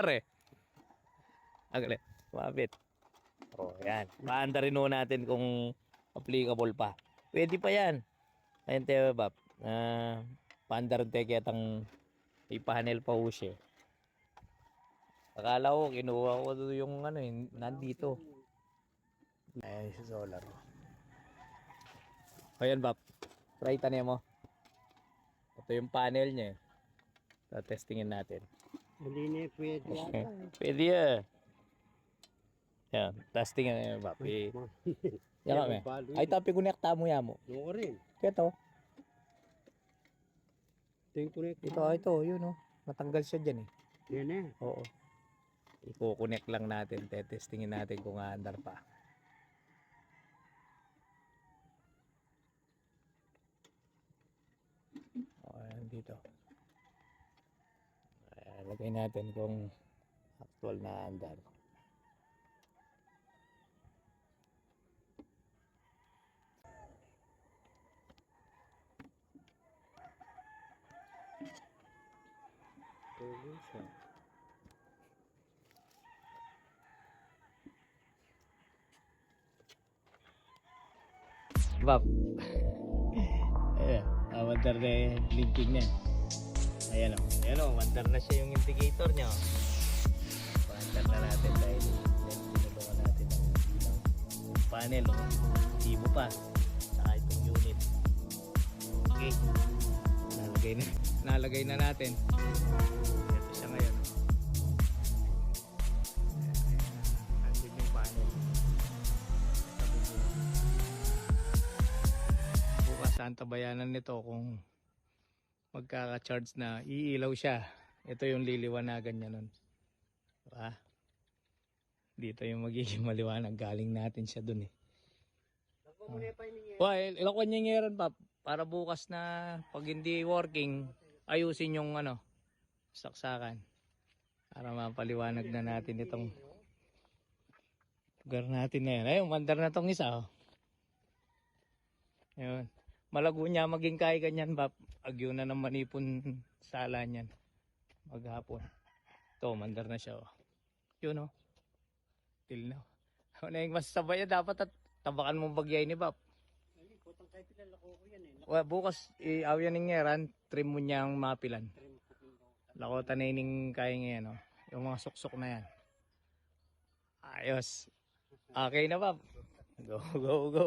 Pare. Agale. Mabit. O, yan. Paanda rin natin kung applicable pa. Pwede pa yan. Ayun tayo, Bab. Paanda rin tayo kitang ipanel pa ho siya. Akala ko, kinuha ko yung ano, nandito. Ayan sa solar. Ayan, Bab. Try tanin mo. Ito yung panel niya. Testingin natin. Hindi na pwede yata. Pwede yan. Yan. Testingin na Bab. Yan kami. Ay, tapi konekta mo yan mo. Oo rin. Ito. Ito yung connect. Ito. Yun o. Matanggal siya dyan eh. Yan eh. Oo. I-connect lang natin. Testingin natin kung aandar pa. Ayan dito. Ayan, lagay natin kung actual na andar. Bab. Ayan, mandar na yung blinking niya. Ayan o. Ayan o, mandar na siya yung indicator niya. Mandar na natin dahil tinulungan natin ng panel o. Tibo pa. Saka itong unit. Okay. Nalagay na natin. Ito siya ngayon. Andun yung panel. Bukas antabayanan nito kung magkaka-charge na iilaw siya. Ito yung liliwanagan niya nun. Diba? Dito yung magiging maliwanag. Galing natin siya dun eh. Ilakwan niya ngayon pa. Para bukas na pag hindi working, ayusin yung saksakan. Para mapaliwanag na natin itong lugar natin na yan. Ayun, mandar na tong isa. Oh. Ayun. Malago niya maging kaya ganyan, Bap. Agyo na ng manipon sala niyan. Maghapon. Ito, mandar na siya. Oh. Yun, oh. Till now. Ano yung masasabay dapat at tabakan mo bagyay ni Bap. Well, bukas, iaw yan ng ngeran, trim mo niyang mapilan. Lakotan na yung kaya ngayon, oh. Yung mga suksok na yan. Ayos. Okay na, Bap. Go, go, go.